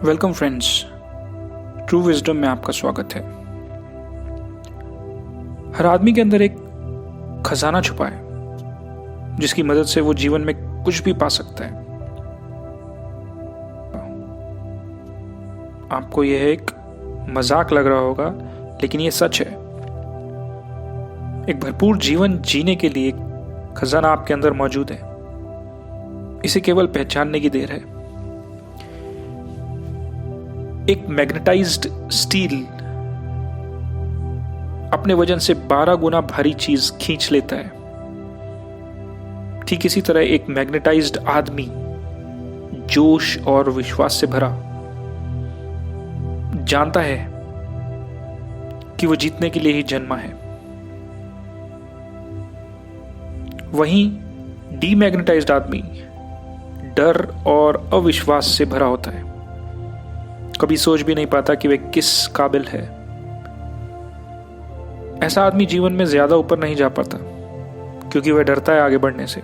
Welcome friends, true wisdom में आपका स्वागत है। हर आदमी के अंदर एक खजाना छुपा है जिसकी मदद से वो जीवन में कुछ भी पा सकता है। आपको यह एक मजाक लग रहा होगा, लेकिन यह सच है। एक भरपूर जीवन जीने के लिए खजाना आपके अंदर मौजूद है। इसे केवल पहचानने की देर है। एक मैग्नेटाइज्ड स्टील अपने वजन से 12 गुना भारी चीज खींच लेता है। ठीक इसी तरह एक मैग्नेटाइज्ड आदमी जोश और विश्वास से भरा जानता है कि वो जीतने के लिए ही जन्मा है। वहीं डीमैग्नेटाइज्ड आदमी डर और अविश्वास से भरा होता है। कभी सोच भी नहीं पाता कि वह किस काबिल है। ऐसा आदमी जीवन में ज्यादा ऊपर नहीं जा पाता क्योंकि वह डरता है आगे बढ़ने से।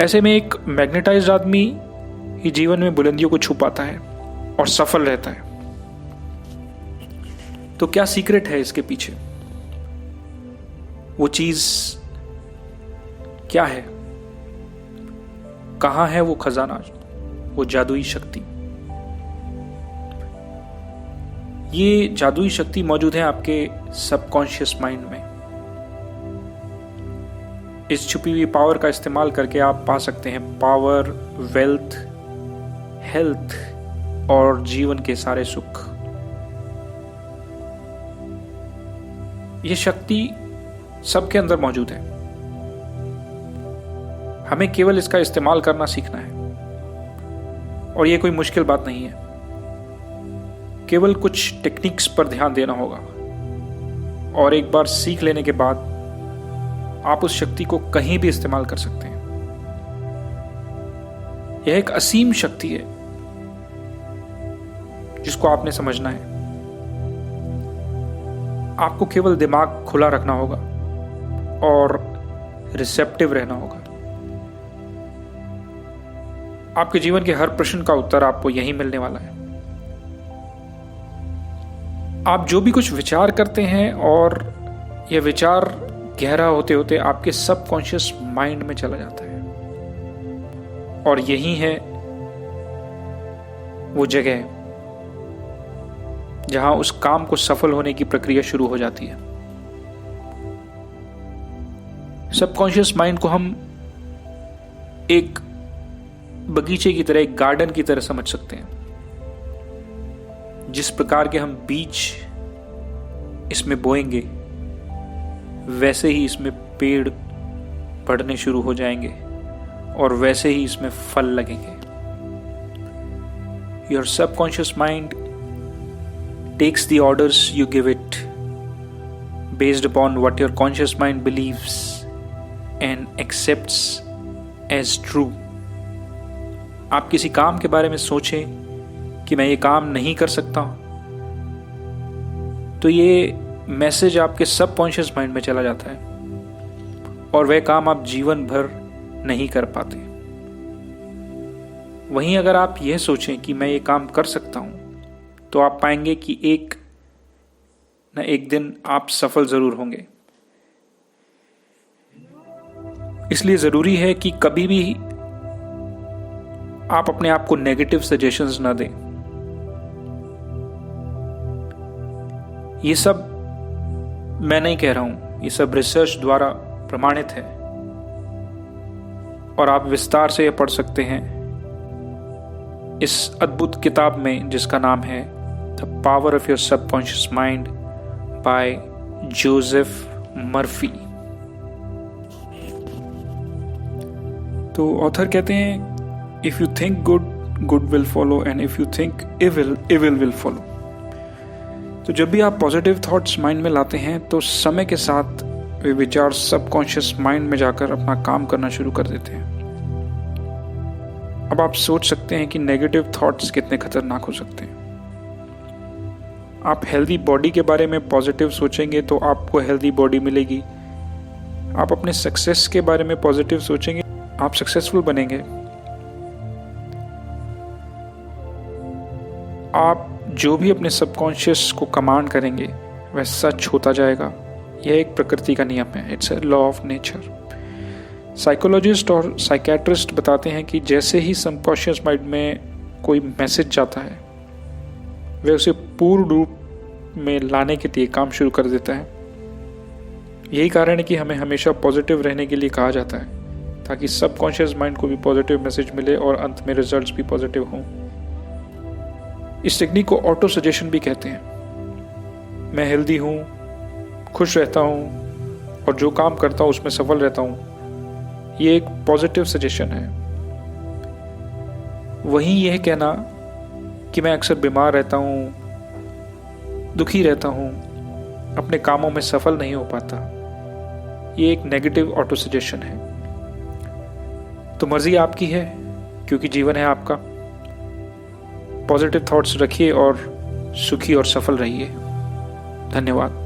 ऐसे में एक मैग्नेटाइज्ड आदमी ही जीवन में बुलंदियों को छू पाता है और सफल रहता है। तो क्या सीक्रेट है इसके पीछे? वो चीज क्या है? कहां है वो खजाना, वो जादुई शक्ति? ये जादुई शक्ति मौजूद है आपके सबकॉन्शियस माइंड में। इस छुपी हुई पावर का इस्तेमाल करके आप पा सकते हैं पावर, वेल्थ, हेल्थ और जीवन के सारे सुख। ये शक्ति सबके अंदर मौजूद है। हमें केवल इसका इस्तेमाल करना सीखना है और ये कोई मुश्किल बात नहीं है। केवल कुछ टेक्निक्स पर ध्यान देना होगा और एक बार सीख लेने के बाद आप उस शक्ति को कहीं भी इस्तेमाल कर सकते हैं। यह एक असीम शक्ति है जिसको आपने समझना है। आपको केवल दिमाग खुला रखना होगा और रिसेप्टिव रहना होगा। आपके जीवन के हर प्रश्न का उत्तर आपको यहीं मिलने वाला है। आप जो भी कुछ विचार करते हैं और यह विचार गहरा होते होते आपके सबकॉन्शियस माइंड में चला जाता है और यही है वो जगह जहां उस काम को सफल होने की प्रक्रिया शुरू हो जाती है। सबकॉन्शियस माइंड को हम एक बगीचे की तरह, एक गार्डन की तरह समझ सकते हैं। जिस प्रकार के हम बीज इसमें बोएंगे वैसे ही इसमें पेड़ बढ़ने शुरू हो जाएंगे और वैसे ही इसमें फल लगेंगे। Your subconscious mind takes the orders you give it based upon what your conscious mind believes and accepts as true. आप किसी काम के बारे में सोचें कि मैं ये काम नहीं कर सकता, तो ये मैसेज आपके सबकॉन्शियस माइंड में चला जाता है और वह काम आप जीवन भर नहीं कर पाते। वहीं अगर आप यह सोचें कि मैं ये काम कर सकता हूं, तो आप पाएंगे कि एक न एक दिन आप सफल जरूर होंगे। इसलिए जरूरी है कि कभी भी आप अपने आप को नेगेटिव सजेशंस ना दें। ये सब मैं नहीं कह रहा हूं, ये सब रिसर्च द्वारा प्रमाणित है और आप विस्तार से ये पढ़ सकते हैं इस अद्भुत किताब में जिसका नाम है the power of your subconscious mind bye Joseph Murphy. तो ऑथर कहते हैं, if you think good, good will follow, and if you think evil, evil will follow. तो जब भी आप पॉजिटिव थॉट्स माइंड में लाते हैं तो समय के साथ वे विचार सबकॉन्शियस माइंड में जाकर अपना काम करना शुरू कर देते हैं। अब आप सोच सकते हैं कि नेगेटिव थॉट्स कितने खतरनाक हो सकते हैं। आप हेल्दी बॉडी के बारे में पॉजिटिव सोचेंगे तो आपको हेल्दी बॉडी मिलेगी। आप अपने सक्सेस के बारे में पॉजिटिव सोचेंगे, आप सक्सेसफुल बनेंगे। आप जो भी अपने सबकॉन्शियस को कमांड करेंगे वह सच होता जाएगा। यह एक प्रकृति का नियम है, it's a law of nature. Psychologist और साइकेट्रिस्ट बताते हैं कि जैसे ही सबकॉन्शियस माइंड में कोई मैसेज जाता है वह उसे पूर्ण रूप में लाने के लिए काम शुरू कर देता है। यही कारण है कि हमें हमेशा पॉजिटिव रहने के लिए कहा जाता है, ताकि सबकॉन्शियस माइंड को भी पॉजिटिव मैसेज मिले और अंत में रिजल्ट्स भी पॉजिटिव हों। इस टेक्निक को ऑटो सजेशन भी कहते हैं। मैं हेल्दी हूँ, खुश रहता हूँ और जो काम करता हूँ उसमें सफल रहता हूँ, ये एक पॉजिटिव सजेशन है। वहीं यह कहना कि मैं अक्सर बीमार रहता हूँ, दुखी रहता हूँ, अपने कामों में सफल नहीं हो पाता, ये एक नेगेटिव ऑटो सजेशन है। तो मर्जी आपकी है, क्योंकि जीवन है आपका। पॉजिटिव थॉट्स रखिए और सुखी और सफल रहिए। धन्यवाद।